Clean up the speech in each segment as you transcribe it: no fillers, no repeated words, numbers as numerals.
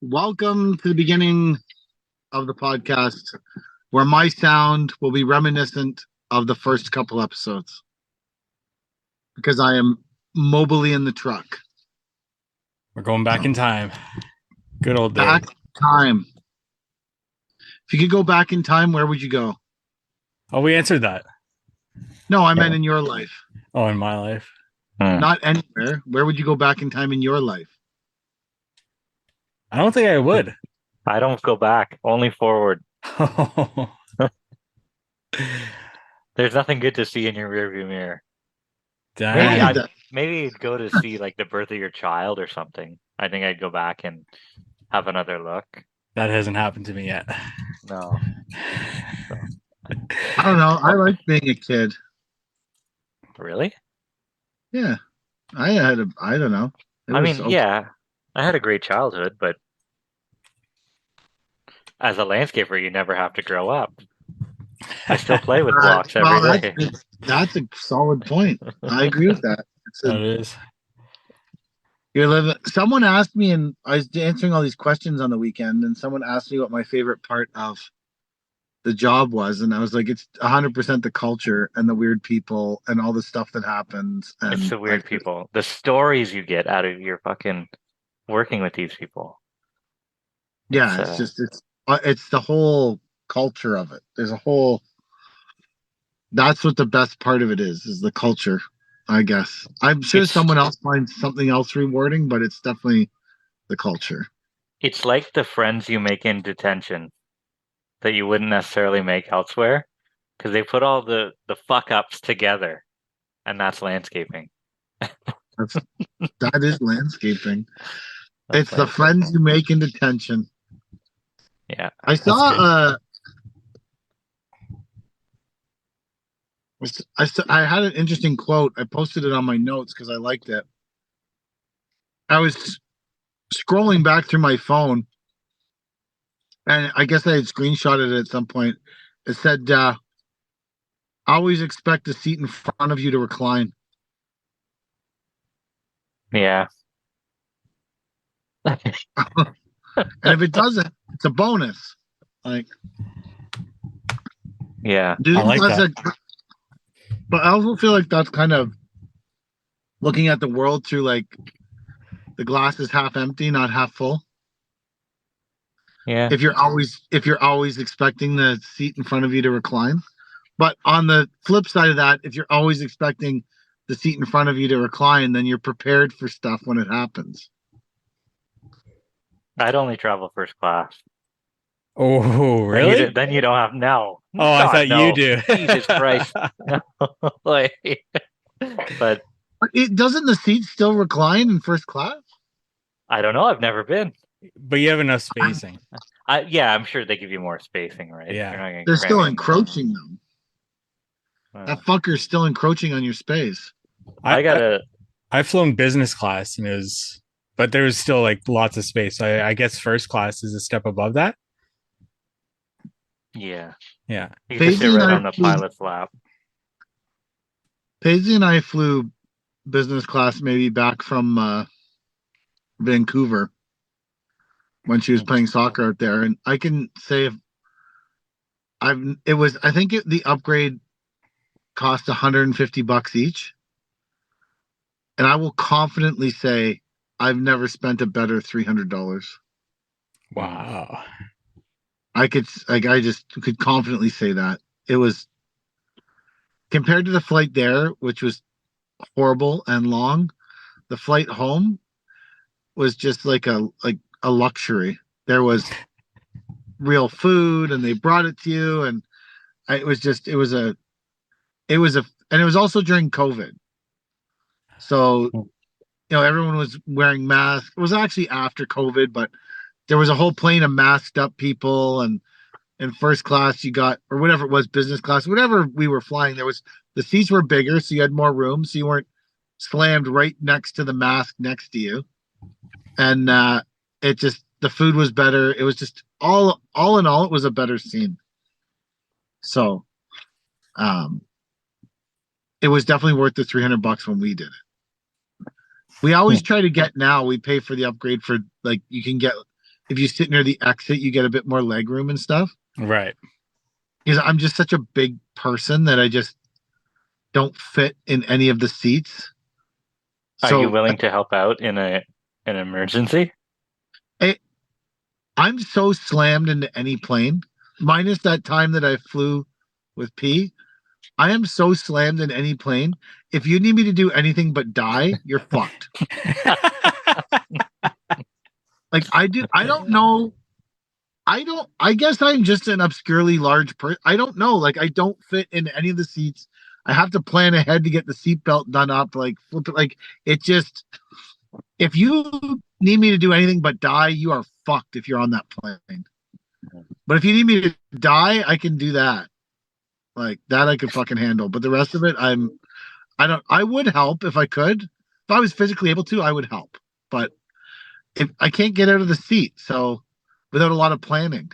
Welcome to the beginning of the podcast where my sound will be reminiscent of the first couple episodes because I am mobily in the truck. We're going back in time. Good old days. Back time. If you could go back in time, where would you go? Oh, we answered that. No, I meant in your life. Oh, in my life. Not anywhere. Where would you go back in time in your life? I don't think I would. I don't go back, only forward. There's nothing good to see in your rearview mirror. Maybe you'd go to see like the birth of your child or something. I think I'd go back and have another look. That hasn't happened to me yet. No. I don't know. I like being a kid. Really? Yeah. I don't know. Yeah, I had a great childhood, but as a landscaper, you never have to grow up. I still play with blocks every day. That's a solid point. I agree with that. That is. Someone asked me, and I was answering all these questions on the weekend, and someone asked me what my favorite part of the job was, and I was like, it's 100% the culture and the weird people and all the stuff that happens. And it's the weird people, the stories you get out of your fucking working with these people. Yeah, it's the whole culture of it. That's what the best part of it is the culture, I guess. I'm sure someone else finds something else rewarding, but it's definitely the culture. It's like the friends you make in detention that you wouldn't necessarily make elsewhere, because they put all the fuck ups together, and that's landscaping. That is landscaping. It's the friends you make in detention. Yeah. I saw I had an interesting quote. I posted it on my notes because I liked it. I was scrolling back through my phone, and I guess I had screenshotted it at some point. It said, always expect the seat in front of you to recline. Yeah. And if it doesn't, it's a bonus. Like, yeah, I like that. But I also feel like that's kind of looking at the world through like the glass is half empty, not half full. Yeah. If you're always expecting the seat in front of you to recline. But on the flip side of that, if you're always expecting the seat in front of you to recline, then you're prepared for stuff when it happens. I'd only travel first class. Oh, really? Then you don't have no. Oh, I thought you do. Jesus Christ. No. But Doesn't the seat still recline in first class? I don't know. I've never been. But you have enough spacing. Yeah, I'm sure they give you more spacing, right? Yeah. They're still encroaching them. That fucker's still encroaching on your space. I've flown business class but there was still like lots of space. I guess first class is a step above that. Yeah. Yeah. You can sit right on the pilot's lap. Paisley and I flew business class maybe back from Vancouver when she was playing soccer out there, and I can say I think the upgrade cost $150 each, and I will confidently say I've never spent a better $300. Wow. I just could confidently say that it was, compared to the flight there, which was horrible and long, the flight home was just like a luxury. There was real food, and they brought it to you, and it was also during COVID, so everyone was wearing masks. It was actually after COVID, but there was a whole plane of masked up people, and in first class you got, or whatever it was, business class, whatever we were flying, the seats were bigger, so you had more room, so you weren't slammed right next to the mask next to you, and the food was better. It was just all in all, it was a better scene. So it was definitely worth the $300 when we did it. We always try to get, now we pay for the upgrade for, like, you can get if you sit near the exit, you get a bit more leg room and stuff. Right. Because I'm just such a big person that I just don't fit in any of the seats. Are you So willing to help out in an emergency? I'm so slammed into any plane, minus that time that I flew with P. I am so slammed in any plane. If you need me to do anything but die, you're fucked. Like I don't know. I guess I'm just an obscurely large person. I don't know. Like I don't fit in any of the seats. I have to plan ahead to get the seatbelt done up, like flip it. Like it just, if you need me to do anything but die, you are fucked if you're on that plane. But if you need me to die, I can do that. Like that I could fucking handle. But the rest of it, I would help if I could. If I was physically able to, I would help. But if I can't get out of the seat, so without a lot of planning.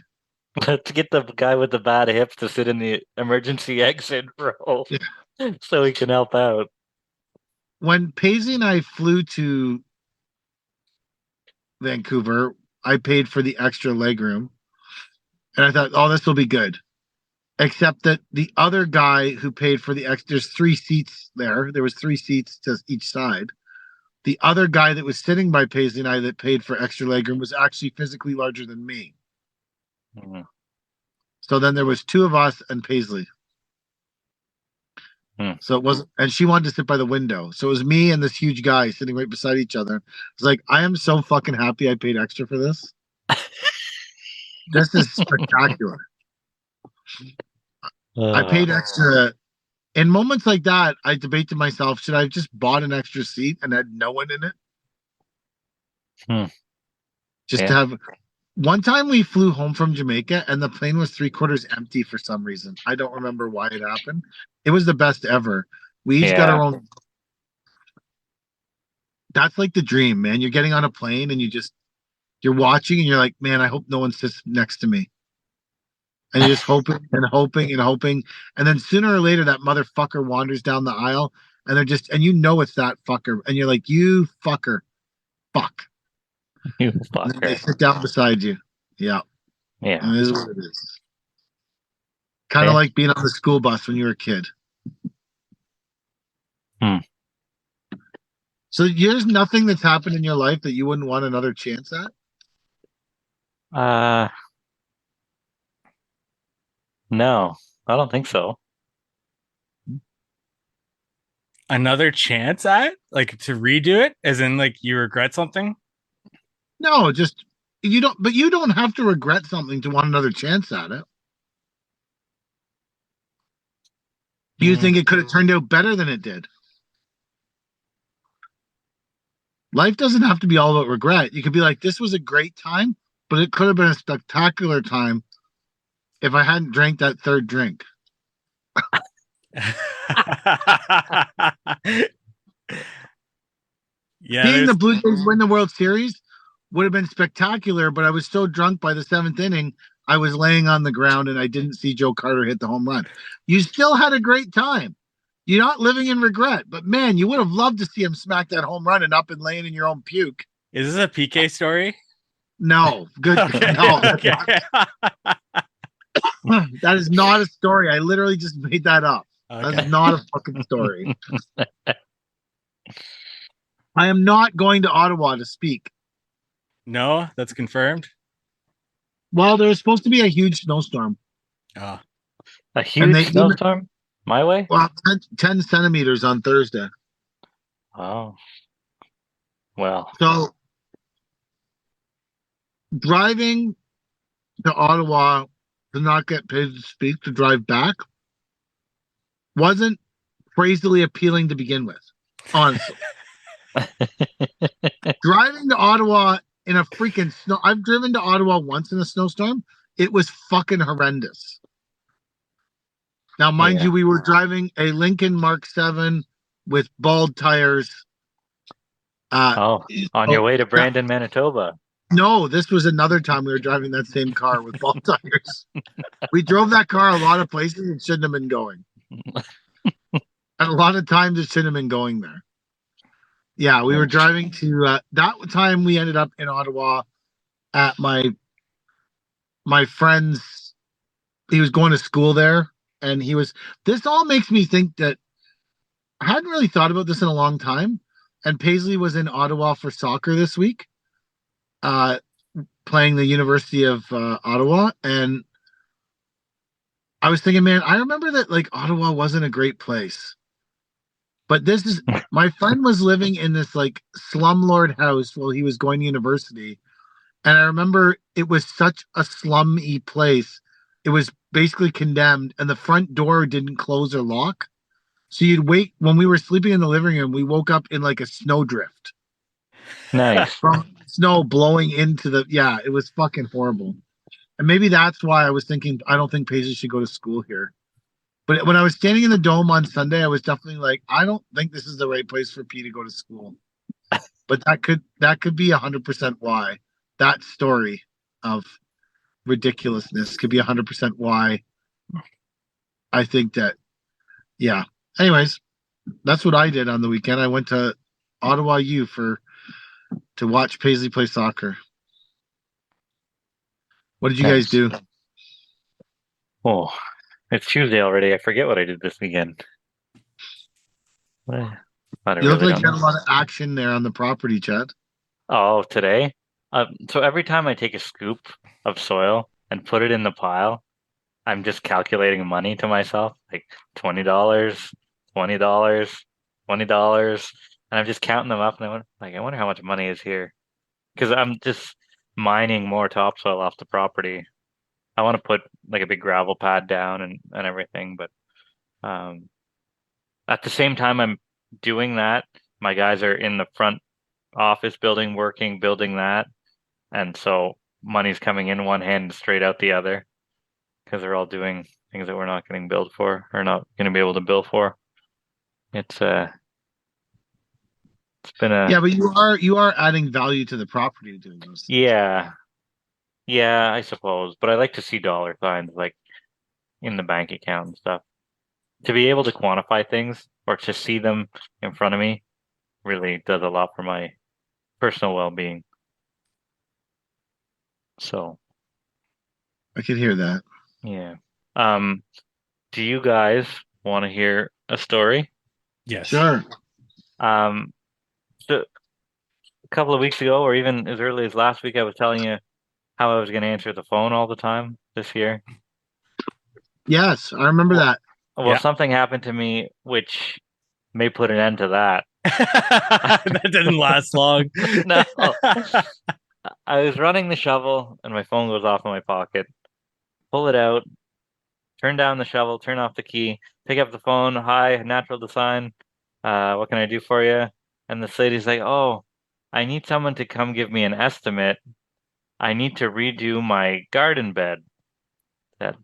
Let's get the guy with the bad hips to sit in the emergency exit row so he can help out. When Paisley and I flew to Vancouver, I paid for the extra legroom. And I thought, oh, this will be good. Except that the other guy who paid for the extra, there's 3 seats there. There was 3 seats to each side. The other guy that was sitting by Paisley and I that paid for extra legroom was actually physically larger than me. Mm. So then there was 2 of us and Paisley. So it wasn't, and she wanted to sit by the window. So it was me and this huge guy sitting right beside each other. It's like, I am so fucking happy I paid extra for this. This is spectacular. I paid extra. In moments like that, I debate to myself, should I have just bought an extra seat and had no one in it? Just to have. One time we flew home from Jamaica and the plane was 3/4 empty for some reason. I don't remember why it happened. It was the best ever. We each got our own. That's like the dream, man. You're getting on a plane and you're watching and you're like, man, I hope no one sits next to me. And you're just hoping and hoping and hoping. And then sooner or later, that motherfucker wanders down the aisle and and you know it's that fucker. And you're like, you fucker. Fuck. You And then they fucker. sit down beside you. Yeah. Yeah. And it is what it is. Kind of like being on the school bus when you were a kid. So there's nothing that's happened in your life that you wouldn't want another chance at? No, I don't think so. Another chance at? Like to redo it? As in like you regret something? No, just you don't have to regret something to want another chance at it. Do you think it could have turned out better than it did? Life doesn't have to be all about regret. You could be like, this was a great time, but it could have been a spectacular time if I hadn't drank that 3rd drink. Yeah, Seeing the Blue Jays win the World Series would have been spectacular, but I was so drunk by the 7th inning, I was laying on the ground and I didn't see Joe Carter hit the home run. You still had a great time. You're not living in regret, but man, you would have loved to see him smack that home run and up and laying in your own puke. Is this a PK story? No, good. Okay. No, Okay. that is not a story. I literally just made that up. Okay. That's not a fucking story. I am not going to Ottawa to speak. No, that's confirmed. Well, there's supposed to be a huge snowstorm. Oh. A huge snowstorm? My way? Well, 10 centimeters on Thursday. Oh. Well. So driving to Ottawa to not get paid to speak, to drive back, wasn't crazily appealing to begin with, honestly. Driving to Ottawa in a freaking snow. I've driven to Ottawa once in a snowstorm. It was fucking horrendous. Now, mind you, we were driving a Lincoln Mark 7 with bald tires. On your way to Brandon, Manitoba. No, this was another time we were driving that same car with bald tires. We drove that car a lot of places it shouldn't have been going. And a lot of times it shouldn't have been going there. Yeah, we were driving to that time we ended up in Ottawa at my friend's. He was going to school there, and he was. This all makes me think that I hadn't really thought about this in a long time. And Paisley was in Ottawa for soccer this week, uh, playing the University of Ottawa, and I was thinking, man, I remember that like Ottawa wasn't a great place, but this is my friend was living in this like slumlord house while he was going to university, and I remember it was such a slummy place. It was basically condemned, and the front door didn't close or lock. So you'd wait when we were sleeping in the living room, we woke up in like a snowdrift Nice. from snow blowing into the, yeah, it was fucking horrible. And maybe that's why I was thinking I don't think Paisley should go to school here. But when I was standing in the dome on Sunday, I was definitely like, I don't think this is the right place for P to go to school. But that could be 100% why. That story of ridiculousness could be 100% why I think that, yeah. Anyways, that's what I did on the weekend. I went to Ottawa U to watch Paisley play soccer. What did you guys Nice. do? Oh, it's Tuesday already. I forget what I did this weekend. But I You look really like don't you had a know. lot of action there on the property, Chad. Oh, today? So every time I take a scoop of soil and put it in the pile, I'm just calculating money to myself, like $20, $20, $20, and I'm just counting them up, and I wonder how much money is here because I'm just mining more topsoil off the property. I want to put like a big gravel pad down and everything, but um, at the same time I'm doing that, my guys are in the front office building, working, building that, and so money's coming in one hand and straight out the other because they're all doing things that we're not getting billed for or not going to be able to bill for. It's it's been Yeah, a but you are adding value to the property doing those things. yeah, yeah, I suppose, but I like to see dollar signs like in the bank account and stuff. To be able to quantify things or to see them in front of me really does a lot for my personal well-being. So, I could hear that. yeah. Um, do you guys want to hear a story? Yes. Sure. Um, so a couple of weeks ago, or even as early as last week, I was telling you how I was going to answer the phone all the time this year. Yes, I remember Well, that. well, Yeah. something happened to me which may put an end to that. That didn't last long. No, I was running the shovel and my phone goes off in my pocket. Pull it out, turn down the shovel, turn off the key, pick up the phone. Hi, Natural Design. What can I do for you? And this lady's like, "Oh, I need someone to come give me an estimate. I need to redo my garden bed." Said,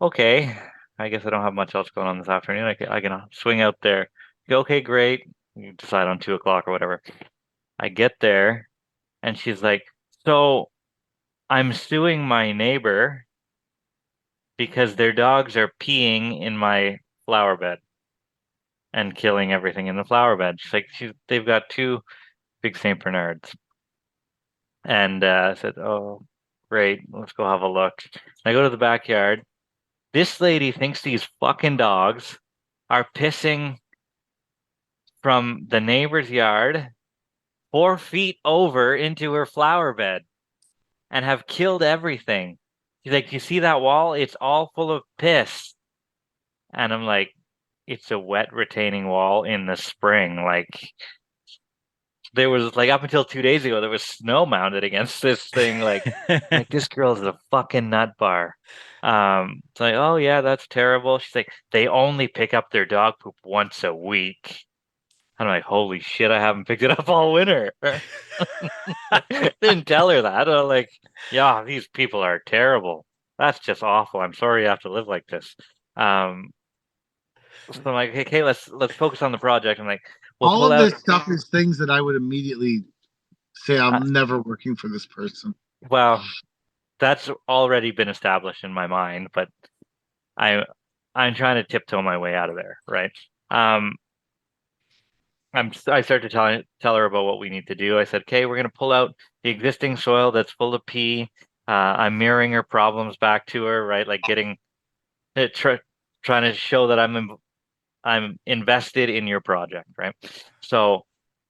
okay, I guess I don't have much else going on this afternoon. I can swing out there. Go, okay, great. You decide on 2 o'clock or whatever. I get there and she's like, so I'm suing my neighbor because their dogs are peeing in my flower bed and killing everything in the flower bed. She's like, they've got two big St. Bernards. And I said, oh, great, let's go have a look. I go to the backyard. This lady thinks these fucking dogs are pissing from the neighbor's yard 4 feet over into her flower bed and have killed everything. She's like, you see that wall? It's all full of piss. And I'm like, it's a wet retaining wall in the spring. Like there was like up until 2 days ago, there was snow mounted against this thing. Like this girl is a fucking nut bar. It's like, oh yeah, that's terrible. She's like, they only pick up their dog poop once a week. I'm like, holy shit, I haven't picked it up all winter. Didn't tell her that. I'm like, yeah, these people are terrible. That's just awful. I'm sorry you have to live like this. Um, so I'm like, okay, let's focus on the project. I'm like, we'll All pull of out. this stuff is things that I would immediately say I'm never working for this person. Well, that's already been established in my mind, but I I'm trying to tiptoe my way out of there, right? Um, I started to tell her about what we need to do. I said, okay, we're going to pull out the existing soil that's full of pee. I'm mirroring her problems back to her, right? Like getting trying to show that I'm invested in your project, right? So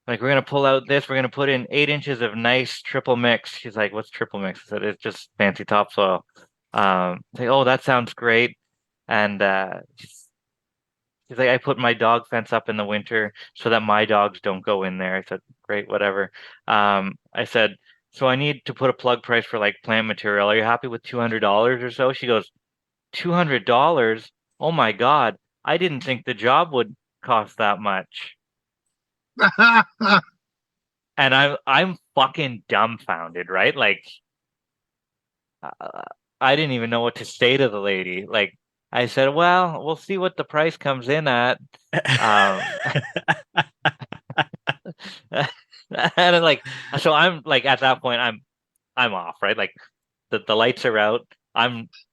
like we're gonna pull out this, we're gonna put in 8 inches of nice triple mix. She's like, what's triple mix? I said, it's just fancy topsoil. Like, oh, that sounds great. And she's like, I put my dog fence up in the winter so that my dogs don't go in there. I said, great, whatever. I said, so I need to put a plug price for like plant material. Are you happy with $200 or so? She goes, $200? Oh my God. I didn't think the job would cost that much. And I'm fucking dumbfounded, right? Like uh, I didn't even know what to say to the lady. Like I said, well, we'll see what the price comes in at. Um, and like, so I'm like at that point, I'm off, right? Like the lights are out.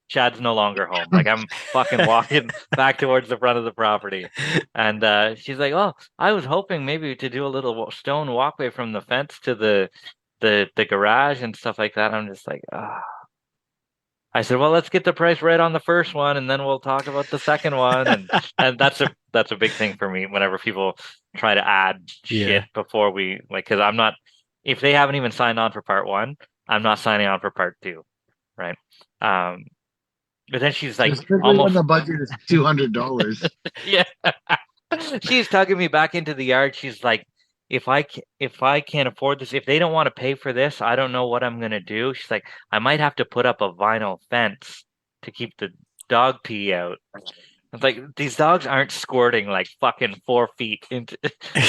Chad's no longer home. Like I'm fucking walking back towards the front of the property. And she's like, "Oh, I was hoping maybe to do a little stone walkway from the fence to the garage and stuff like that." I'm just like, ah. I said, "Well, let's get the price right on the first one, and then we'll talk about the second one." And that's a big thing for me whenever people try to add shit Yeah. before we like, because I'm not, if they haven't even signed on for part one, I'm not signing on for part two, right? Um, but then she's like Especially when almost, the budget is $200. yeah. She's tugging me back into the yard. She's like, if I can't afford this, if they don't want to pay for this, I don't know what I'm gonna do. She's like, I might have to put up a vinyl fence to keep the dog pee out. It's like these dogs aren't squirting like fucking 4 feet into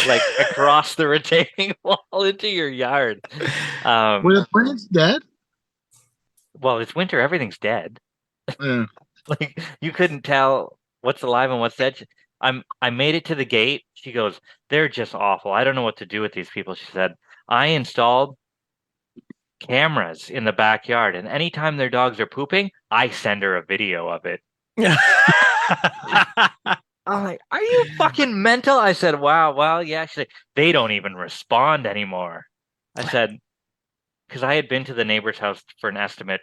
like across the retaining wall into your yard. Were the plants dead? Well, it's winter, everything's dead. Yeah. Like you couldn't tell what's alive and what's dead. I made it to the gate. She goes, they're just awful. I don't know what to do with these people. She said, I installed cameras in the backyard, and anytime their dogs are pooping, I send her a video of it. I'm like, are you fucking mental? I said, wow, well, yeah. She's like, they don't even respond anymore. I said, because I had been to the neighbor's house for an estimate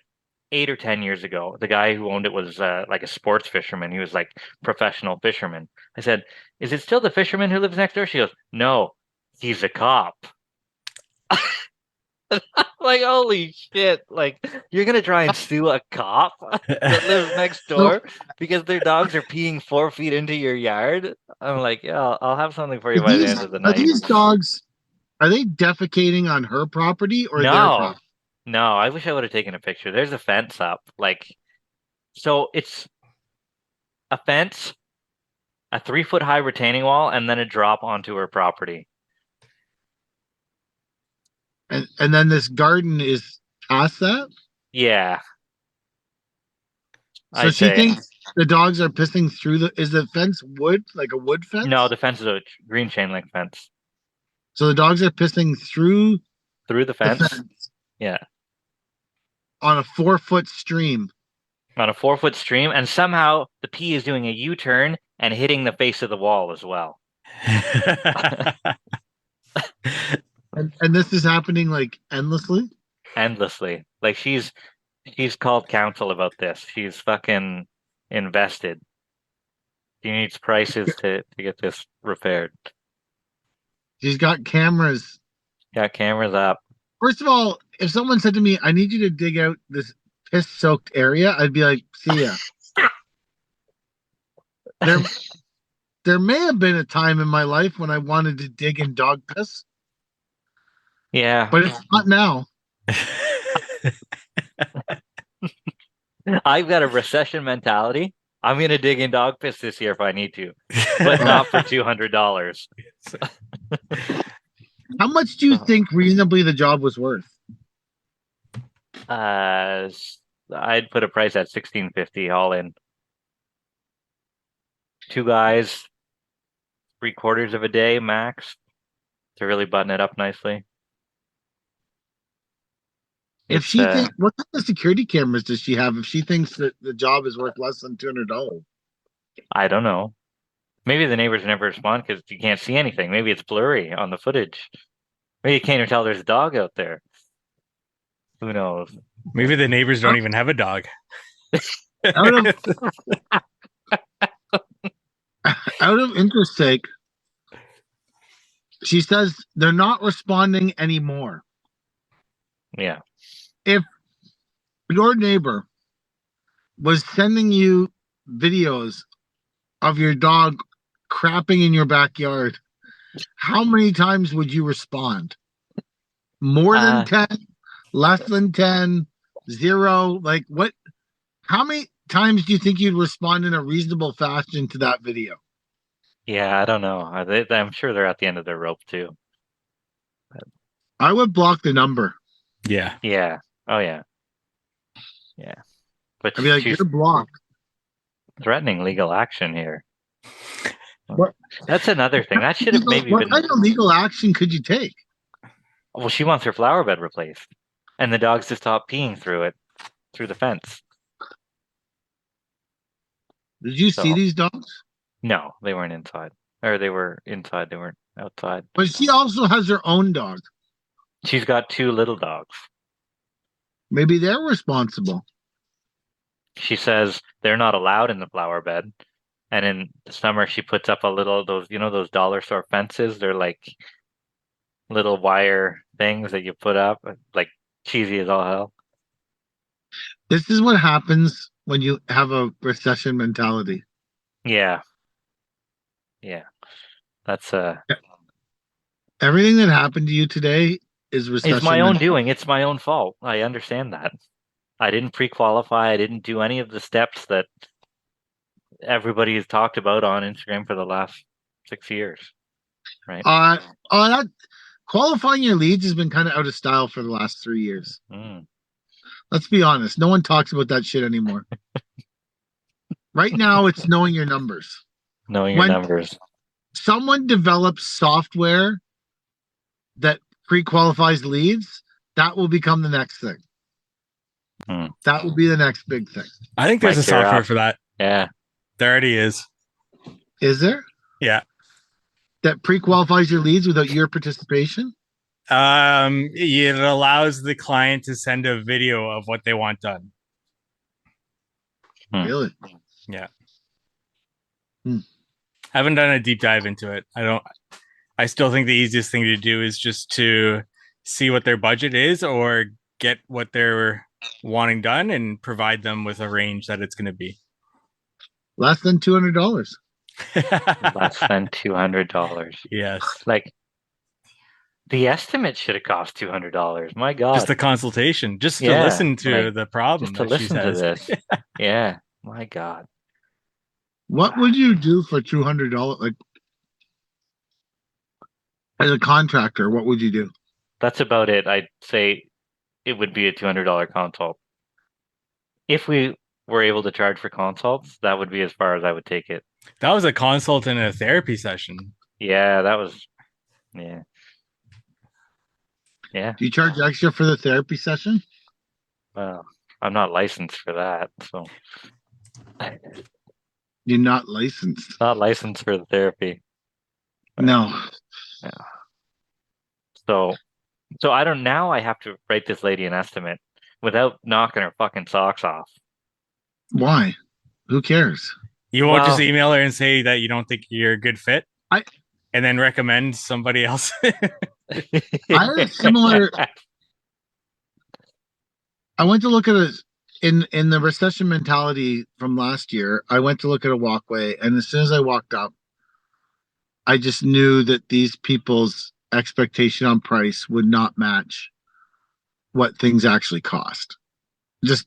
8 or 10 years ago. The guy who owned it was like a sports fisherman. He was like professional fisherman. I said, "Is it still the fisherman who lives next door?" She goes, "No, he's a cop." Like, holy shit! Like, you're gonna try and sue a cop that lives next So door because their dogs are peeing 4 feet into your yard? I'm like, yeah, I'll have something for you are by the end of the night. these dogs, are they defecating on her property or their No, property? no, I wish I would have taken a picture. There's a fence up, like, so it's a fence, a 3 foot high retaining wall, and then a drop onto her property. And then this garden is past that? Yeah, So I'd she say. thinks the dogs are pissing through is the fence wood, like a wood No, fence? the fence is a green chain link fence. So the dogs are pissing through Through the the fence, fence yeah, on a 4 foot stream. on a 4 foot stream, and somehow the pea is doing a U-turn and hitting the face of the wall as well. And this is happening like endlessly? Endlessly. Like she's called counsel about this. She's fucking invested. She needs prices to get this repaired. She's got cameras. Got cameras up. First of all, if someone said to me, I need you to dig out this piss soaked area, I'd be like, see ya. There there may have been a time in my life when I wanted to dig in dog piss, Yeah. but it's not now. I've got a recession mentality. I'm gonna dig in dog piss this year if I need to, but not for $200. How much do you think reasonably the job was worth? I'd put a price at $1,650 all in. 2 guys, 3/4 of a day max to really button it up nicely. If It's she thinks, what kind of security cameras does she have if she thinks that the job is worth less than $200? I don't know. Maybe the neighbors never respond because you can't see anything. Maybe it's blurry on the footage. Maybe you can't even tell there's a dog out there. Who knows? Maybe the neighbors don't even have a dog. Out of out of interest sake, she says they're not responding anymore. Yeah. If your neighbor was sending you videos of your dog crapping in your backyard, how many times would you respond? More than 10? Less than 10? 0? Like what? How many times do you think you'd respond in a reasonable fashion to that video? Yeah, I don't know. I'm sure they're at the end of their rope too. I would block the number. Yeah. Yeah. Oh yeah. Yeah. But I'd be like, you're blocked. Threatening legal action here. What? That's another thing. That should have maybe what been. What kind of legal action could you take? Well, she wants her flower bed replaced, and the dogs to stop peeing through the fence. Did you see these dogs? No, they weren't inside. Or they were inside, they weren't outside. But she also has her own dog. She's got 2 little dogs. Maybe they're responsible. She says they're not allowed in the flower bed. And in the summer, she puts up those dollar store fences. They're like little wire things that you put up, like cheesy as all hell. This is what happens when you have a recession mentality. Yeah. Yeah. That's everything that happened to you today is recession. It's my own doing. It's my own fault. I understand that. I didn't pre-qualify. I didn't do any of the steps that everybody has talked about on Instagram for the last 6 years. Right. That qualifying your leads has been kind of out of style for the last 3 years. Let's be honest. No one talks about that shit anymore. Right now, it's knowing your numbers. Knowing your numbers. Someone develops software that pre-qualifies leads, that will become the next thing. That will be the next big thing. I think there's a software for that. Yeah. There already is. Is there? Yeah. That pre-qualifies your leads without your participation? It allows the client to send a video of what they want done. Really? Yeah. Haven't done a deep dive into it. I still think the easiest thing to do is just to see what their budget is or get what they're wanting done and provide them with a range that it's going to be. Less than $200. Less than $200. Yes. Like the estimate should have cost $200. My God. Just the consultation, just to listen to the problem. Just to listen to this. Yeah. My God. What would you do for $200? Like, as a contractor, what would you do? That's about it. I'd say it would be a $200 consult. If we were able to charge for consults, that would be as far as I would take it. That was a consult in a therapy session. Yeah, that was. Yeah. Yeah. Do you charge extra for the therapy session? Well, I'm not licensed for that, so. You're not licensed. Not licensed for the therapy. No. Yeah. So I don't. Now I have to write this lady an estimate without knocking her fucking socks off. Why? Who cares? You won't just email her and say that you don't think you're a good fit? And then recommend somebody else? I had a similar. I went to look at in the recession mentality from last year. I went to look at a walkway, and as soon as I walked up, I just knew that these people's expectation on price would not match what things actually cost, just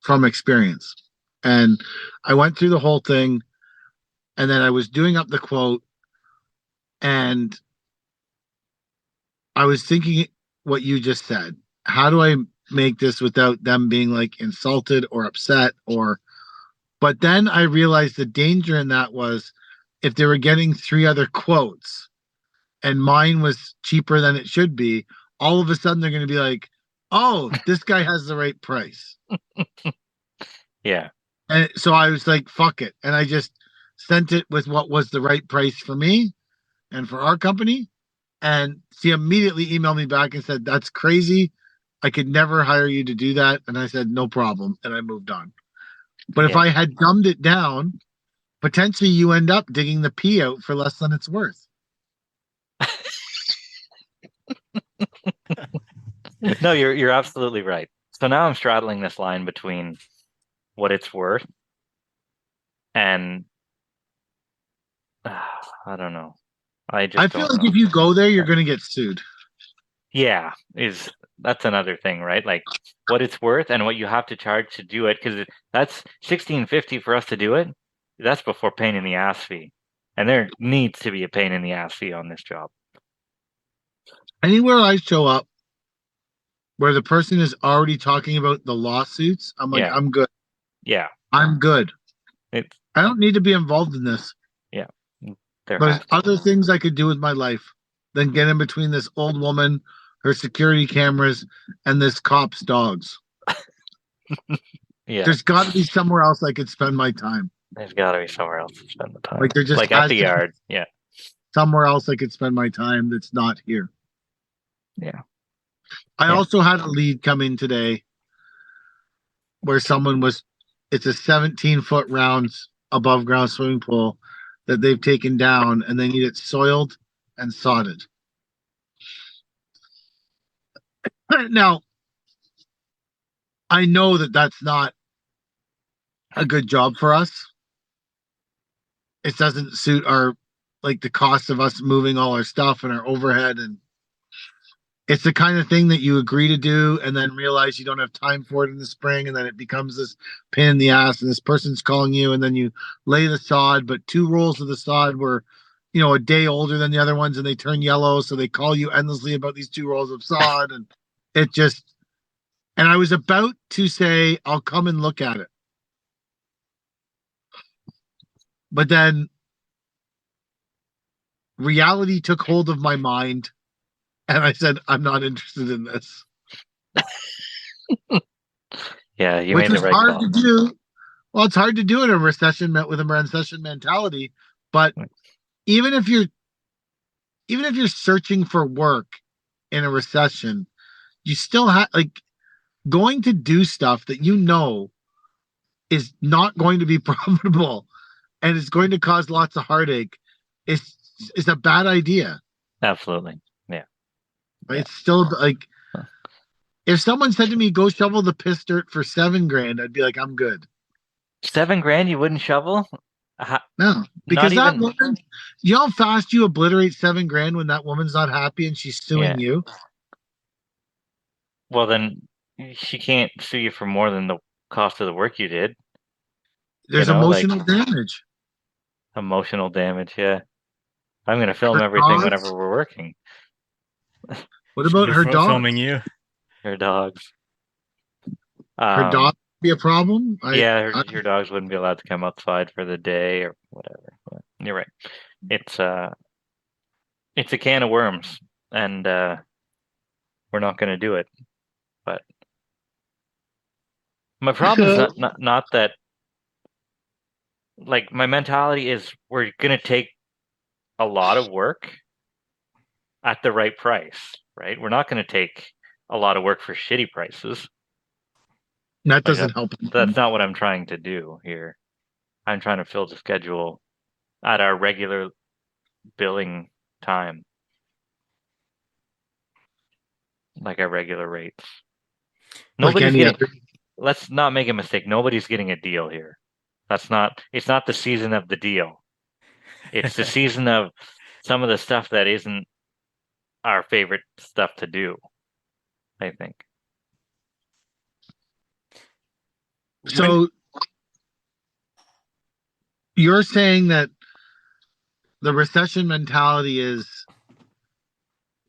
from experience. And I went through the whole thing, and then I was doing up the quote, and I was thinking what you just said. How do I make this without them being like insulted or upset? But then I realized the danger in that was if they were getting 3 other quotes and mine was cheaper than it should be, all of a sudden they're going to be like, oh, this guy has the right price. Yeah. And so I was like, fuck it. And I just sent it with what was the right price for me and for our company. And she immediately emailed me back and said, "That's crazy. I could never hire you to do that." And I said, "No problem." And I moved on. But if Yeah. I had dumbed it down, potentially you end up digging the pee out for less than it's worth. No, you're absolutely right. So now I'm straddling this line between what it's worth and I don't know. I just I feel don't like know. if you go there, you're going to get sued. Yeah, that's another thing, right? Like what it's worth and what you have to charge to do it, because that's $16.50 for us to do it. That's before pain in the ass fee, and there needs to be a pain in the ass fee on this job. Anywhere I show up where the person is already talking about the lawsuits, I'm like, Yeah, I'm good. yeah, I'm good. it's I don't need to be involved in this. yeah. There There's has to. other things I could do with my life than get in between this old woman, her security cameras, and this cop's dogs. Yeah, There's got to be somewhere else I could spend my time. there's got to be somewhere else to spend the time. Like there just Like at has the to be yard. Yeah, somewhere else I could spend my time that's not here. yeah. I Yeah. also had a lead come in today where it's a 17-foot round above ground swimming pool that they've taken down and they need it soiled and sodded. Now, I know that that's not a good job for us. It doesn't suit the cost of us moving all our stuff and our overhead. And it's the kind of thing that you agree to do and then realize you don't have time for it in the spring. And then it becomes this pain in the ass and this person's calling you and then you lay the sod, but 2 rolls of the sod were, a day older than the other ones and they turn yellow. So they call you endlessly about these 2 rolls of sod. And it just, and I was about to say, I'll come and look at it. But then reality took hold of my mind and I said, I'm not interested in this. Yeah, you Which made the was right hard call. to do. Well, it's hard to do in a recession with a recession mentality. But even if you're searching for work in a recession, you still have going to do stuff that is not going to be profitable and it's going to cause lots of heartache is a bad idea. Absolutely. Yeah. It's still if someone said to me, "Go shovel the piss dirt for $7,000," I'd be like, "I'm good." $7,000 you wouldn't shovel? No, because Not that even. woman, you know how fast you obliterate $7,000 when that woman's not happy and she's suing you. Well, then she can't sue you for more than the cost of the work you did. There's emotional damage. Emotional damage. Yeah, I'm gonna film Her everything dogs? whenever we're working. What about her dog? filming you? Her dogs. Her dog be a problem? Your dogs wouldn't be allowed to come outside for the day or whatever. Yeah, you're right. It's a can of worms, and we're not going to do it. But my problem is not that. Like my mentality is, we're going to take a lot of work at the right price, right? We're not going to take a lot of work for shitty prices. That doesn't help. That's not what I'm trying to do here. I'm trying to fill the schedule at our regular billing time, like our regular rates. Let's not make a mistake. Nobody's getting a deal here. It's not the season of the deal. It's the season of some of the stuff that isn't our favorite stuff to do, I think. So you're saying that the recession mentality is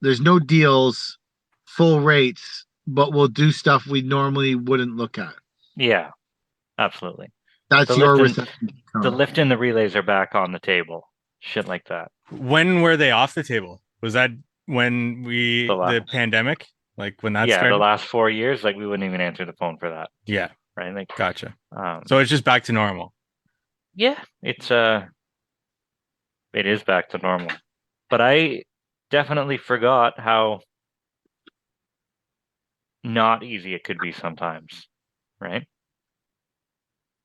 there's no deals, full rates, but we'll do stuff we normally wouldn't look at. Yeah, absolutely. That's your recession. The lift and the relays are back on the table. Shit like that. When were they off the table? Was that when the pandemic? Like when that started? The last 4 years, we wouldn't even answer the phone for that. Yeah. Right. Gotcha. So it's just back to normal. Yeah, it's it is back to normal. But I definitely forgot how not easy it could be sometimes, right?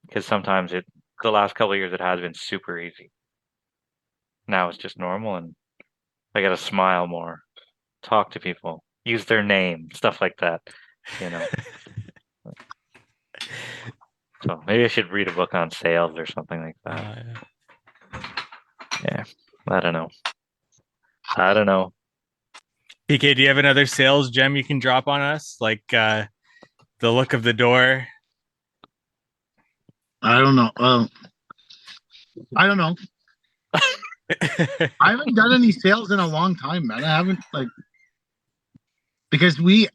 Because sometimes the last couple of years, it has been super easy. Now it's just normal, and I got to smile more, talk to people, use their name, stuff like that, you know. So maybe I should read a book on sales or something like that. Yeah, I don't know. PK, do you have another sales gem you can drop on us? Like the look of the door? I don't know. I don't know. I haven't done any sales in a long time, man. I haven't because the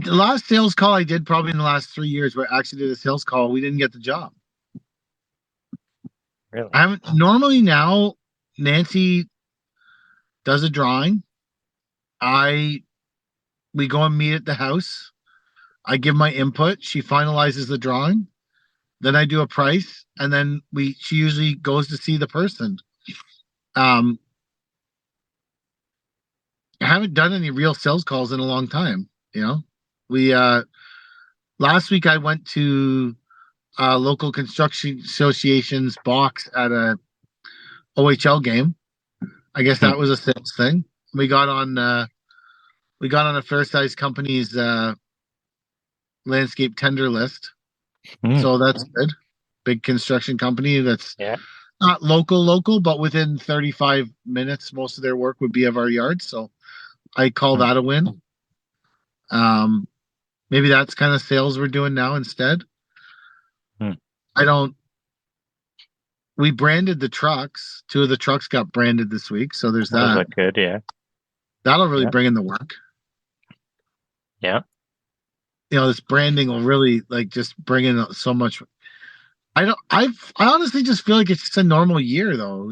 last sales call I did probably in the last 3 years where I actually did a sales call, we didn't get the job. Really? I haven't normally now Nancy does a drawing. We go and meet at the house. I give my input. She finalizes the drawing. Then I do a price, and then she usually goes to see the person. I haven't done any real sales calls in a long time. We last week I went to local construction association's box at a OHL game. I guess that was a sales thing. We got on a fair size company's landscape tender list. So that's good. Big construction company that's not local, but within 35 minutes, most of their work would be of our yard. So I call that a win. Maybe that's kind of sales we're doing now instead. We branded the trucks. 2 of the trucks got branded this week. So there's that. Was that good? Yeah. That'll really bring in the work. Yeah. This branding will really just bring in so much. I honestly just feel like it's just a normal year though.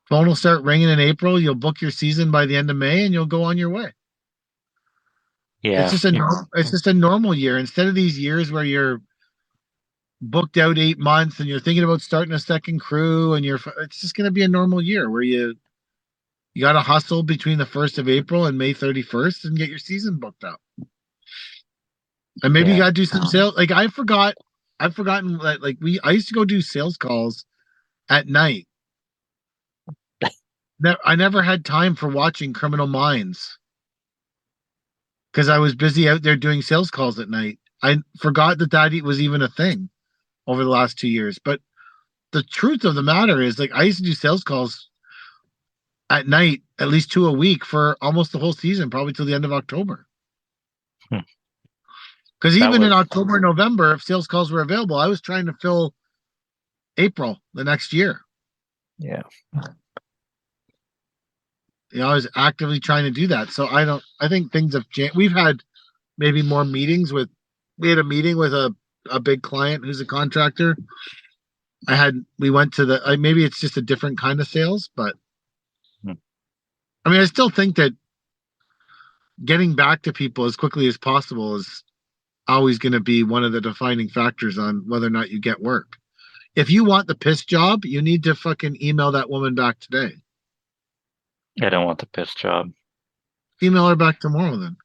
Phone will start ringing in April. You'll book your season by the end of May, and you'll go on your way. Yeah, it's just a normal year instead of these years where you're booked out 8 months and you're thinking about starting a second crew, and it's just going to be a normal year where you got to hustle between the 1st of April and May 31st and get your season booked up. And maybe you got to do some sales. I've forgotten that I used to go do sales calls at night. I never had time for watching Criminal Minds because I was busy out there doing sales calls at night. I forgot that was even a thing over the last 2 years. But the truth of the matter is, I used to do sales calls at night, at least 2 a week for almost the whole season, probably till the end of October. Because even in October and November, if sales calls were available, I was trying to fill April the next year. Yeah. I was actively trying to do that. So I think things have changed. We've had maybe more meetings we had a meeting with a big client who's a contractor. We went to maybe it's just a different kind of sales, but I mean, I still think that getting back to people as quickly as possible is always going to be one of the defining factors on whether or not you get work. If you want the piss job, you need to fucking email that woman back today. I don't want the piss job. Email her back tomorrow then.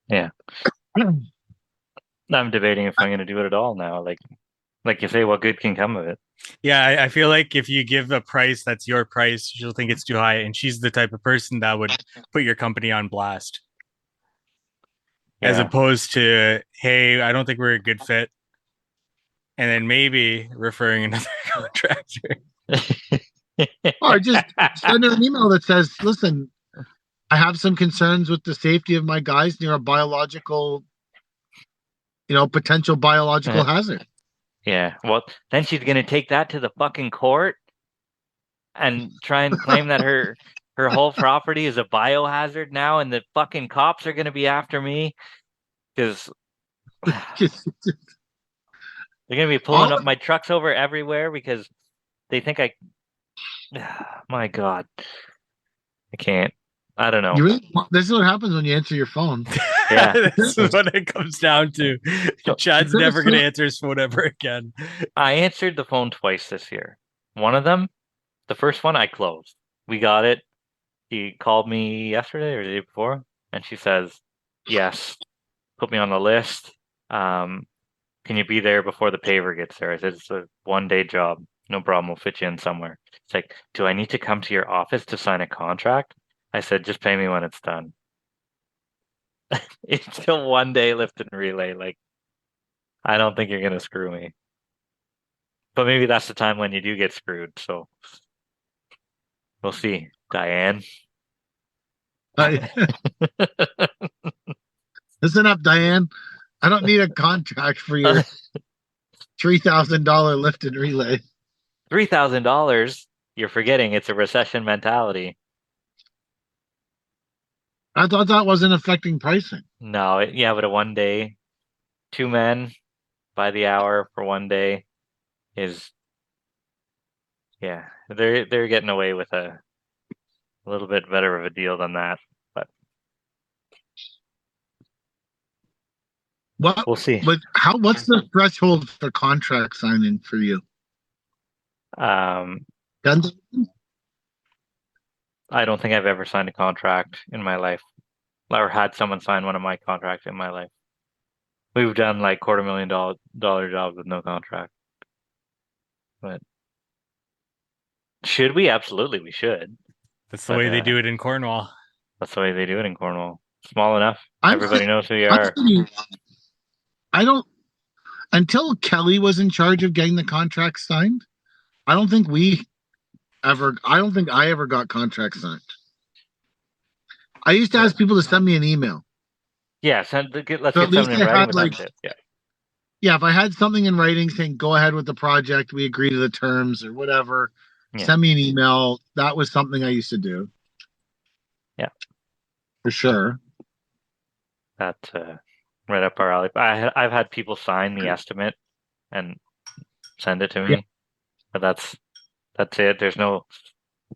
Yeah. I'm debating if I'm going to do it at all now. Like you say, what good can come of it? Yeah, I feel like if you give a price that's your price, she'll think it's too high, and she's the type of person that would put your company on blast. As opposed to, hey, I don't think we're a good fit, and then maybe referring another contractor. Or just send her an email that says, listen, I have some concerns with the safety of my guys near a biological, potential biological hazard. Yeah. Well, then she's going to take that to the fucking court and try and claim that her whole property is a biohazard now, and the fucking cops are going to be after me because they're going to be pulling up my trucks over everywhere because they think my God, I can't. I don't know. This is what happens when you answer your phone. Yeah. This is what it comes down to. So- Chad's never going to answer his phone ever again. I answered the phone twice this year. One of them, the first one, I closed. We got it. He called me yesterday or the day before, and she says, "Yes, put me on the list. Can you be there before the paver gets there?" I said, "It's a 1-day job. No problem. We'll fit you in somewhere." It's like, "Do I need to come to your office to sign a contract?" I said, "Just pay me when it's done." It's still 1 day lift and relay. Like, I don't think you're gonna screw me. But maybe that's the time when you do get screwed. So we'll see, Diane. Listen up, Diane. I don't need a contract for your $3,000 lift and relay. $3,000. You're forgetting it's a recession mentality. I thought that wasn't affecting pricing. No, yeah, but a 1 day, 2 men by the hour for 1 day is, yeah, they're getting away with a little bit better of a deal than that. But What? we'll see. But what's the threshold for contract signing for you? Um, Guns? I don't think I've ever signed a contract in my life, or had someone sign one of my contracts in my life. We've done like $250,000 jobs with no contract. But should we? Absolutely, we should. That's the But way they do it in Cornwall. that's the way they do it in Cornwall. Small enough. I'm Everybody knows who you I'm are. thinking- I don't, until Kelly was in charge of getting the contract signed, I don't think I ever got contracts signed. I used to ask people to send me an email. Yeah, let's So get at something least in I writing had, with like, that shit. Yeah. Yeah, if I had something in writing saying go ahead with the project, we agree to the terms or whatever, Yeah. send me an email. That was something I used to do. Yeah. For sure. That's right up our alley. I've had people sign the estimate and send it to me, Yeah. but that's it. There's no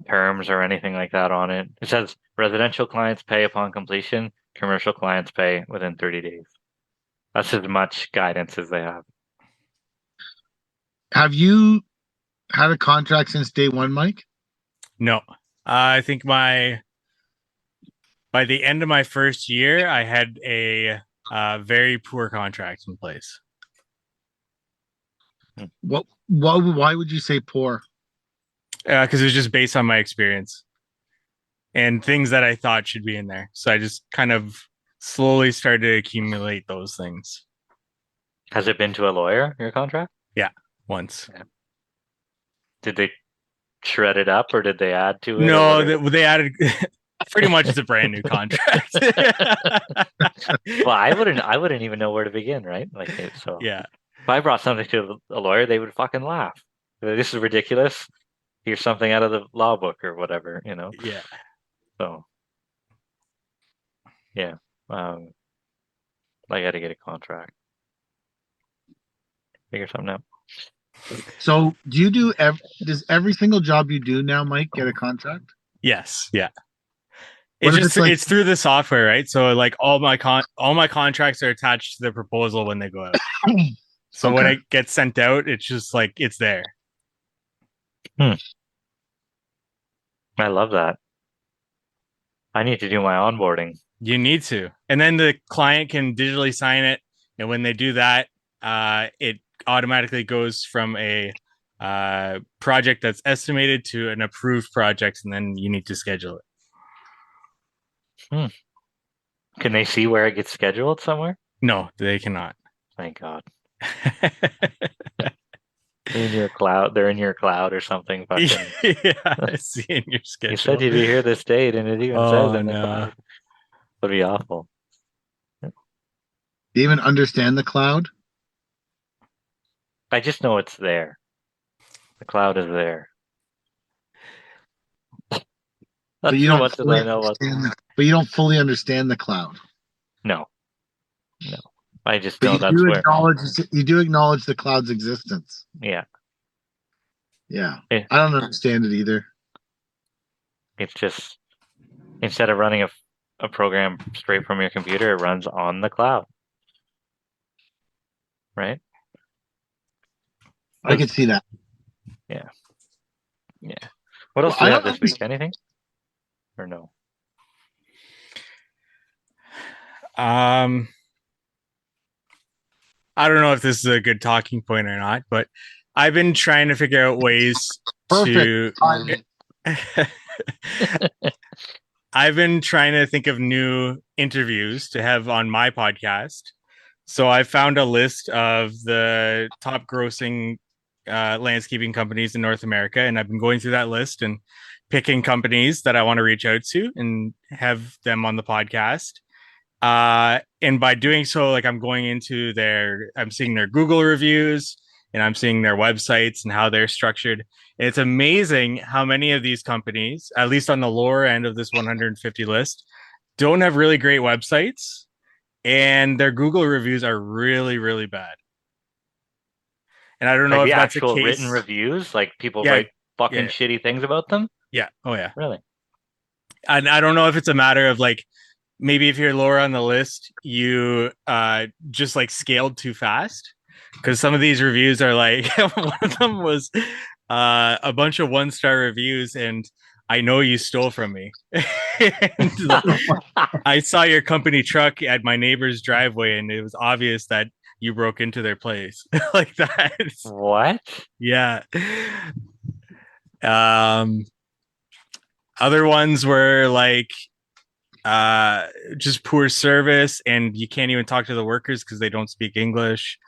terms or anything like that on it. It says residential clients pay upon completion, commercial clients pay within 30 days. That's as much guidance as they have. Have you had a contract since day one, Mike? No, I think by the end of my first year, I had a very poor contract in place. Why would you say poor? Because it was just based on my experience and things that I thought should be in there. So I just kind of slowly started to accumulate those things. Has it been to a lawyer, your contract? Yeah, once. Yeah. Did they shred it up or did they add to it? No, they added. Pretty much, it's a brand new contract. Well, I wouldn't even know where to begin, right? Like, so yeah. if I brought something to a lawyer, they would fucking laugh. This is ridiculous. Here's something out of the law book or whatever, you know? Yeah. So, yeah. I got to get a contract. Figure something out. So does every single job you do now, Mike, get a contract? Yes. Yeah. What It's if just it's like- it's through the software, right? So like all my contracts are attached to the proposal when they go out. So when it gets sent out, it's just like it's there. I love that. I need to do my onboarding. You need to. And then the client can digitally sign it. And when they do that, it automatically goes from a project that's estimated to an approved project. And then you need to schedule it. Can they see where it gets scheduled somewhere? No, they cannot. Thank God. In your cloud, they're in your cloud or something. Fucking. Yeah, I see in your schedule. You said you'd be here this date, and it even says in the cloud. Would be awful. Do you even understand the cloud? I just know it's there. The cloud is there. That's you so don't much as I know about. But you don't fully understand the cloud. No. I just But know you that's do where. acknowledge the cloud's existence. Yeah. Yeah. I don't understand it either. It's just instead of running a a program straight from your computer. It runs on the cloud, right? I could see that. Yeah. What else Well, do we I have don't this week? Anything? Or no? I don't know if this is a good talking point or not, but I've been trying to figure out ways to. Perfect. I've been trying to think of new interviews to have on my podcast. So I found a list of the top grossing landscaping companies in North America, and I've been going through that list and picking companies that I want to reach out to and have them on the podcast. And by doing so, like I'm seeing their Google reviews and I'm seeing their websites and how they're structured. And it's amazing how many of these companies, at least on the lower end of this 150 list, don't have really great websites, and their Google reviews are really, really bad. And I don't know Like if the that's a actual case. written reviews, like people Yeah, write fucking yeah, shitty things about them. yeah. Oh yeah. Really? And I don't know if it's a matter of like maybe if you're lower on the list, you just like scaled too fast, because some of these reviews are like one of them was a bunch of 1-star reviews, and I know you stole from me. And I saw your company truck at my neighbor's driveway, and it was obvious that you broke into their place. Like that. What? Yeah. Other ones were like just poor service, and you can't even talk to the workers because they don't speak English.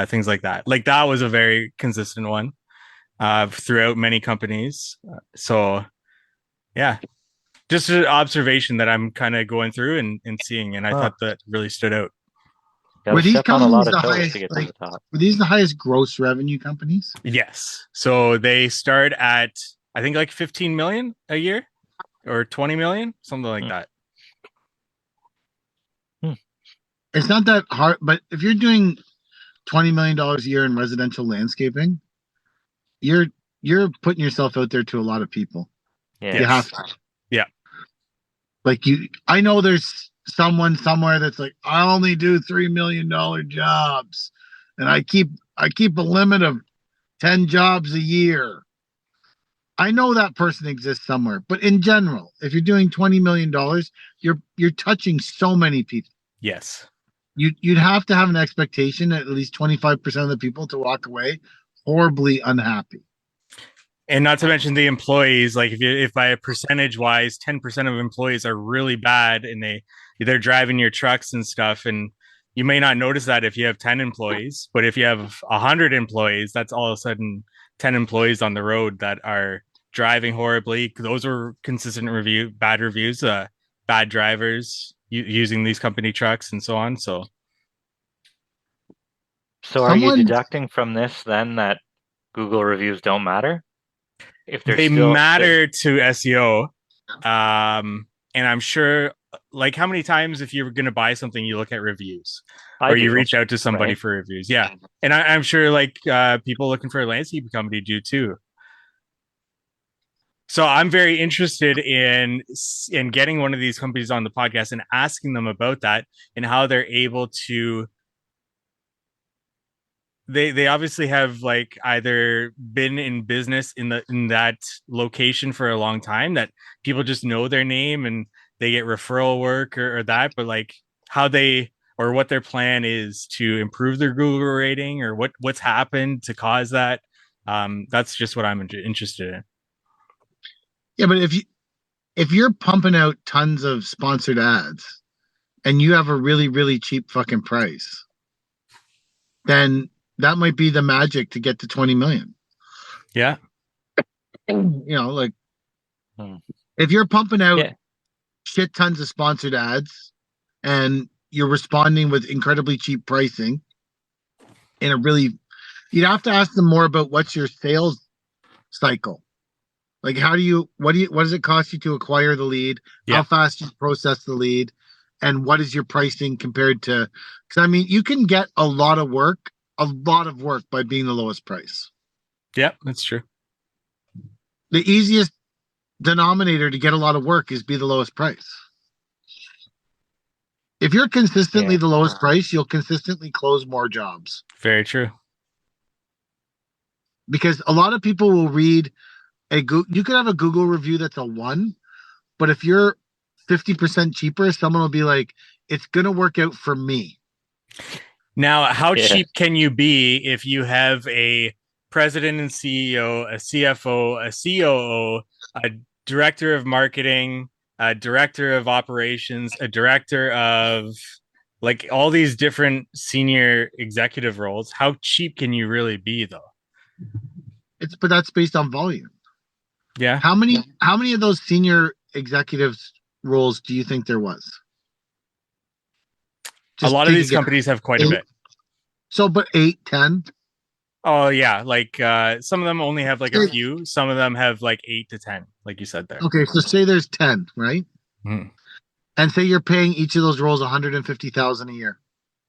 Things like that. Like that was a very consistent one throughout many companies. So yeah, just an observation that I'm kind of going through and seeing, and I thought that really stood out. Gotta Were these step on a lot companies of the toes highest? to get to Like, the top. were these the highest gross revenue companies? Yes. So they start at, I think, like 15 million a year or 20 million, something like that. It's not that hard, but if you're doing $20 million a year in residential landscaping, you're putting yourself out there to a lot of people. Yeah. You have to. Yeah. Like I know there's someone somewhere that's like, I only do $3 million jobs, and I keep a limit of 10 jobs a year. I know that person exists somewhere, but in general, if you're doing $20 million, you're touching so many people. Yes. You'd have to have an expectation that at least 25% of the people to walk away horribly unhappy. And not to mention the employees, like if by a percentage wise, 10% of employees are really bad and they're driving your trucks and stuff. And you may not notice that if you have 10 employees, but if you have 100 employees, that's all of a sudden 10 employees on the road that are driving horribly. Those are consistent bad reviews, bad drivers using these company trucks and so on. So are you deducting from this then that Google reviews don't matter? If they matter to SEO. And I'm sure, like, how many times if you're going to buy something, you look at reviews or you reach out to somebody for reviews. Yeah. And I'm sure like people looking for a landscaping company do too. So I'm very interested in getting one of these companies on the podcast and asking them about that and how they're able to. They obviously have like either been in business in that location for a long time, that people just know their name and they get referral work or that, but like how they or what their plan is to improve their Google rating or what's happened to cause that. That's just what I'm interested in. Yeah, but if you're pumping out tons of sponsored ads and you have a really, really cheap fucking price, then that might be the magic to get to 20 million. Yeah. You know, like if you're pumping out shit tons of sponsored ads and you're responding with incredibly cheap pricing in a really, you'd have to ask them more about what's your sales cycle. Like, what does it cost you to acquire the lead? Yeah. How fast you process the lead? And what is your pricing compared to, because I mean, you can get a lot of work by being the lowest price. Yeah, that's true. The easiest denominator to get a lot of work is be the lowest price. If you're consistently the lowest price, you'll consistently close more jobs. Very true. Because a lot of people will read you could have a Google review that's a 1, but if you're 50% cheaper, someone will be like, it's going to work out for me. Now, how cheap can you be if you have a president and CEO, a CFO, a COO, a director of marketing, a director of operations, a director of like all these different senior executive roles? How cheap can you really be, though? But that's based on volume. Yeah. How many of those senior executives roles do you think there was? A lot of these companies have quite a bit. So, but 8, 10? Oh yeah, like some of them only have like a few. Some of them have like 8 to 10, like you said there. Okay, so say there's 10, right? Mm-hmm. And say you're paying each of those roles $150,000 a year.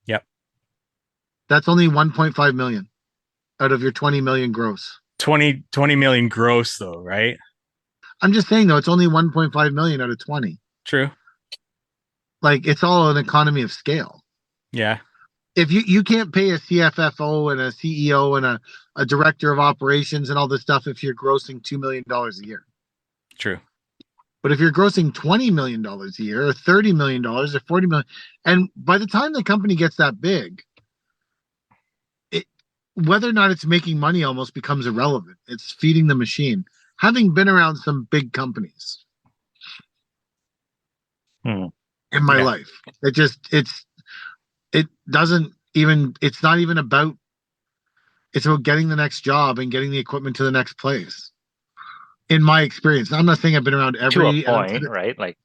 Yep. That's only 1.5 million out of your 20 million gross. 20 million gross, though, right? I'm just saying though, it's only 1.5 million out of 20. True. Like it's all an economy of scale. Yeah. If you can't pay a CFFO and a CEO and a director of operations and all this stuff if you're grossing $2 million a year. True. But if you're grossing $20 million a year or $30 million or $40 million, and by the time the company gets that big, whether or not it's making money almost becomes irrelevant. It's feeding the machine. Having been around some big companies in my life, it's not even about, it's about getting the next job and getting the equipment to the next place. In my experience, I'm not saying I've been around every to a point, right? Like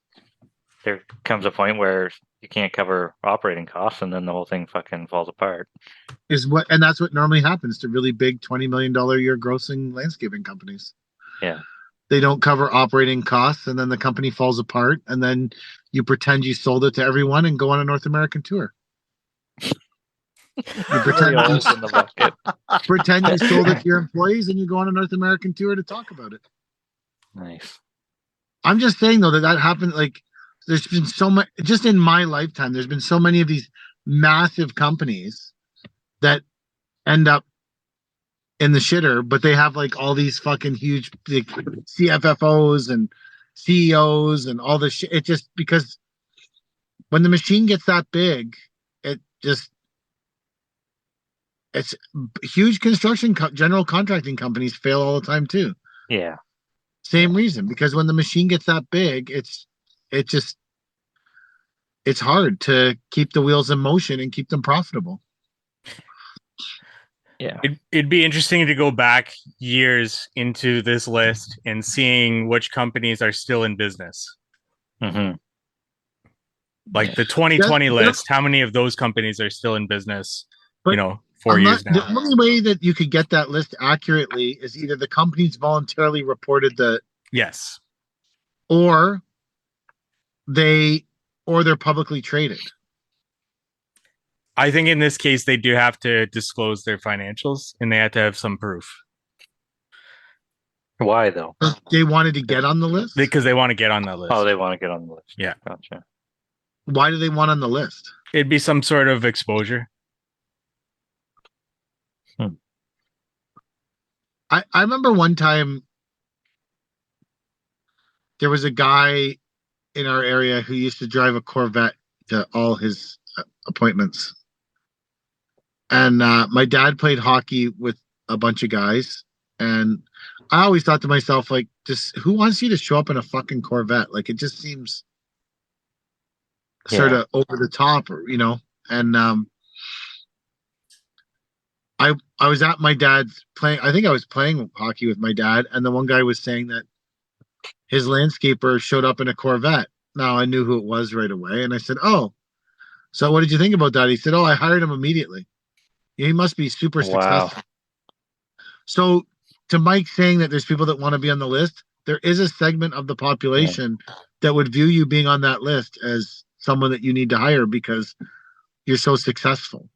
there comes a point where you can't cover operating costs, and then the whole thing fucking falls apart. And that's what normally happens to really big $20 million a year grossing landscaping companies. Yeah, they don't cover operating costs, and then the company falls apart, and then you pretend you sold it to everyone and go on a North American tour. You pretend you sold it to your employees, and you go on a North American tour to talk about it. Nice. I'm just saying though that happened. Like, there's been so much just in my lifetime. There's been so many of these massive companies that end up in the shitter, but they have like all these fucking huge like, CFFOs and CEOs and all this shit. It just because when the machine gets that big, it's huge construction general contracting companies fail all the time too. Yeah. Same reason, because when the machine gets that big, it's hard to keep the wheels in motion and keep them profitable. Yeah. It'd be interesting to go back years into this list and seeing which companies are still in business. Mm-hmm. Like the 2020 list, how many of those companies are still in business, 4 years now? The only way that you could get that list accurately is either the companies voluntarily reported yes, or they're publicly traded. I think in this case, they do have to disclose their financials and they have to have some proof. Why though? They wanted to get on the list? Because they want to get on that list. Oh, they want to get on the list. Yeah. Gotcha. Why do they want on the list? It'd be some sort of exposure. I remember one time there was a guy in our area who used to drive a Corvette to all his appointments. And my dad played hockey with a bunch of guys. And I always thought to myself, like, just who wants you to show up in a fucking Corvette? Like, it just seems sort of over the top, and I was at my dad's playing. I think I was playing hockey with my dad, and the one guy was saying that his landscaper showed up in a Corvette. Now I knew who it was right away, and I said, "Oh, so what did you think about that?" He said, "Oh, I hired him immediately. He must be super successful." So, to Mike saying that there's people that want to be on the list, there is a segment of the population that would view you being on that list as someone that you need to hire because you're so successful.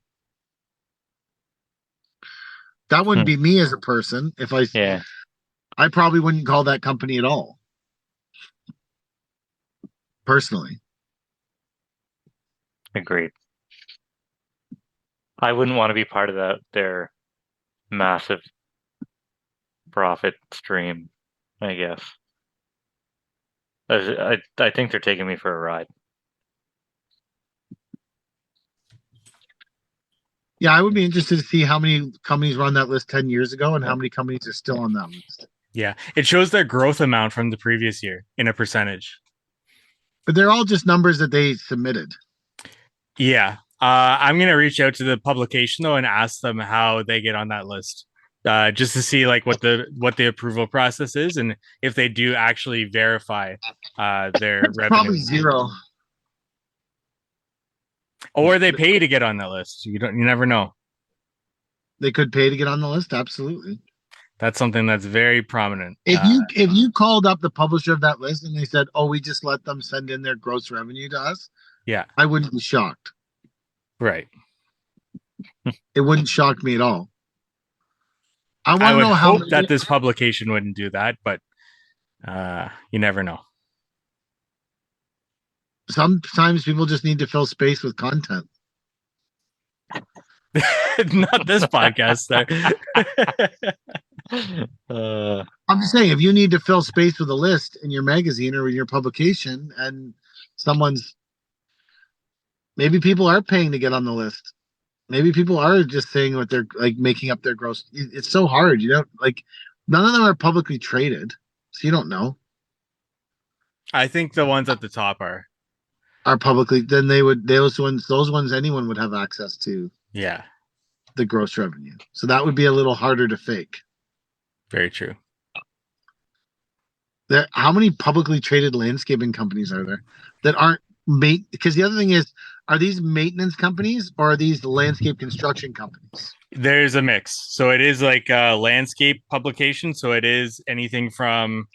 That wouldn't be me as a person. If I probably wouldn't call that company at all. Personally. Agreed. I wouldn't want to be part of that their massive profit stream, I guess. I think they're taking me for a ride. Yeah, I would be interested to see how many companies were on that list 10 years ago and how many companies are still on that list. Yeah, it shows their growth amount from the previous year in a percentage. But they're all just numbers that they submitted. Yeah. I'm going to reach out to the publication though and ask them how they get on that list. Just to see like what the approval process is and if they do actually verify their It's revenue. probably zero. Or they pay to get on that list. You never know. They could pay to get on the list, absolutely. That's something that's very prominent. If you called up the publisher of that list and they said, "Oh, we just let them send in their gross revenue to us," yeah, I wouldn't be shocked. Right. It wouldn't shock me at all. I want I to would know how hope that this publication wouldn't do that, but you never know. Sometimes people just need to fill space with content. Not this podcast. I'm just saying, if you need to fill space with a list in your magazine or in your publication, and maybe people are paying to get on the list. Maybe people are just saying what they're like, making up their gross. It's so hard, like none of them are publicly traded, so you don't know. I think the ones at the top are Publicly. Then those ones anyone would have access to. Yeah. The gross revenue. So that would be a little harder to fake. Very true. How many publicly traded landscaping companies are there that aren't because the other thing is, are these maintenance companies or are these landscape construction companies? There's a mix. So it is like a landscape publication. So it is anything from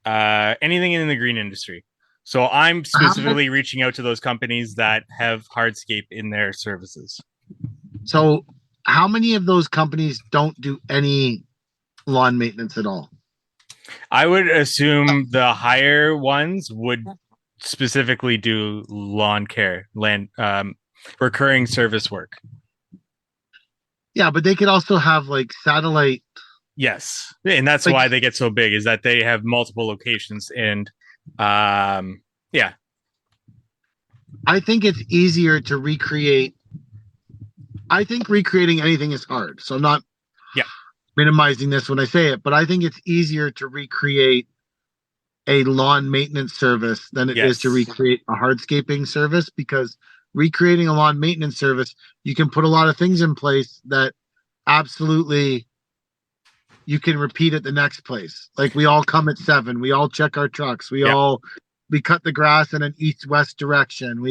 anything in the green industry. So I'm specifically reaching out to those companies that have hardscape in their services. So how many of those companies don't do any lawn maintenance at all? I would assume the higher ones would specifically do lawn care, recurring service work. Yeah, but they could also have like satellite. Yes, and that's why they get so big, is that they have multiple locations. And yeah, I think it's easier to recreate. I think recreating anything is hard, so I'm not minimizing this when I say it, but I think it's easier to recreate a lawn maintenance service than it is to recreate a hardscaping service, because recreating a lawn maintenance service, you can put a lot of things in place that absolutely you can repeat at the next place. Like we all come at 7, we all check our trucks, we cut the grass in an east-west direction.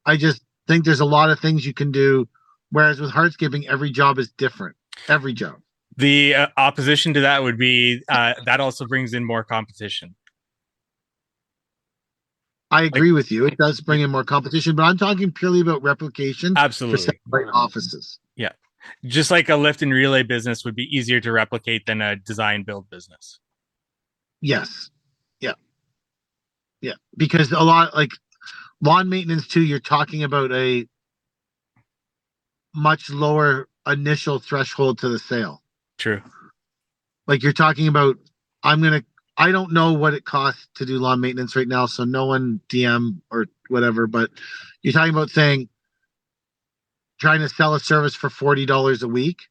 I just think there's a lot of things you can do, whereas with hardscaping, every job is different. Every job. The opposition to that would be that also brings in more competition. I agree with you. It does bring in more competition, but I'm talking purely about replication. Absolutely. For offices. Yeah. Just like a lift and relay business would be easier to replicate than a design build business. Yes. Yeah. Yeah. Because a lot, like lawn maintenance too, you're talking about a much lower initial threshold to the sale. True. Like you're talking about, I don't know what it costs to do lawn maintenance right now, so no one DM or whatever, but you're talking about trying to sell a service for $40 a week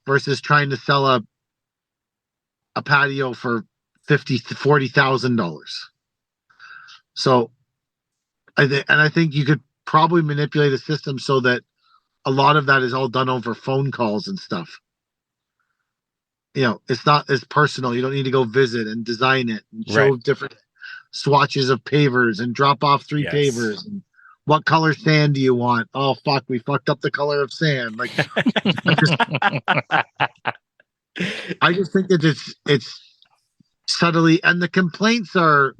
versus trying to sell a patio for $50,000 to $40,000. So I think you could probably manipulate a system so that a lot of that is all done over phone calls and stuff. It's not as personal. You don't need to go visit and design it and show different swatches of pavers and drop off 3 pavers. And what color sand do you want? Oh, fuck, we fucked up the color of sand. Like, I just think that it's subtly, and the complaints are,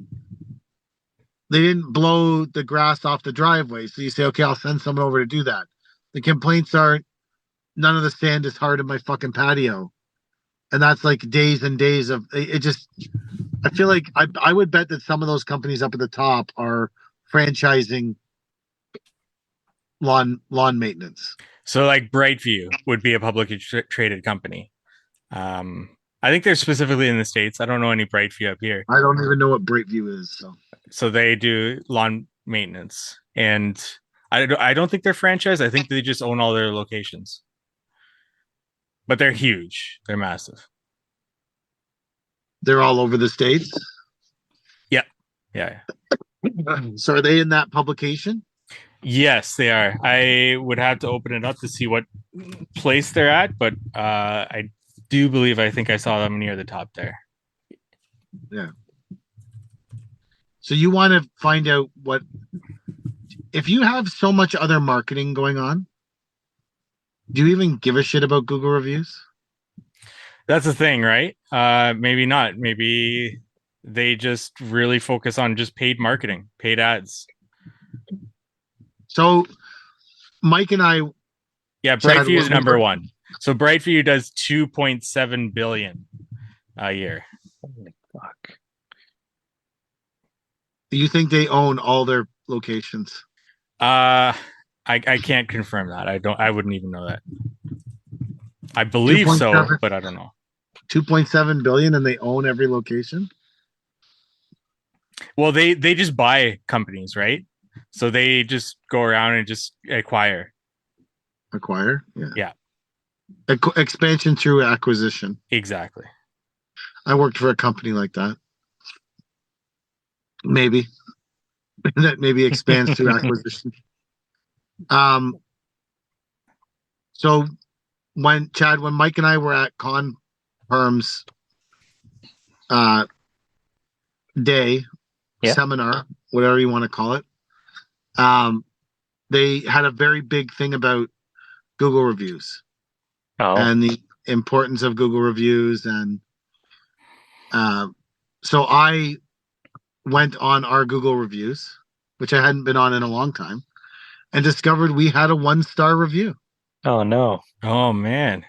they didn't blow the grass off the driveway. So you say, okay, I'll send someone over to do that. The complaints are, none of the sand is hard in my fucking patio. And that's like days and days of it. I feel like I would bet that some of those companies up at the top are franchising lawn maintenance. So like Brightview would be a publicly traded company. I think they're specifically in the States. I don't know any Brightview up here. I don't even know what Brightview is. So they do lawn maintenance, and I don't think they're franchised. I think they just own all their locations. But they're huge. They're massive. They're all over the States. Yeah. So are they in that publication? Yes, they are. I would have to open it up to see what place they're at, but I do believe I think I saw them near the top there. Yeah. So you want to find out what if you have so much other marketing going on, do you even give a shit about Google reviews? That's the thing, right? Maybe not. Maybe they just really focus on just paid marketing, paid ads. So Mike and I, yeah, Brightview is number one. So Brightview does 2.7 billion a year. Holy fuck. Do you think they own all their locations? I can't confirm that. I wouldn't even know that. I believe so, but I don't know. 2.7 billion and they own every location? Well, they just buy companies, right? So they just go around and just acquire. Acquire? Yeah. Expansion through acquisition. Exactly. I worked for a company like that. Maybe. That maybe expands through acquisition. So when Mike and I were at Confirm's day, seminar, whatever you want to call it, they had a very big thing about Google reviews and the importance of Google reviews. And so I went on our Google reviews, which I hadn't been on in a long time, and discovered we had a 1-star review. Oh no. Oh man.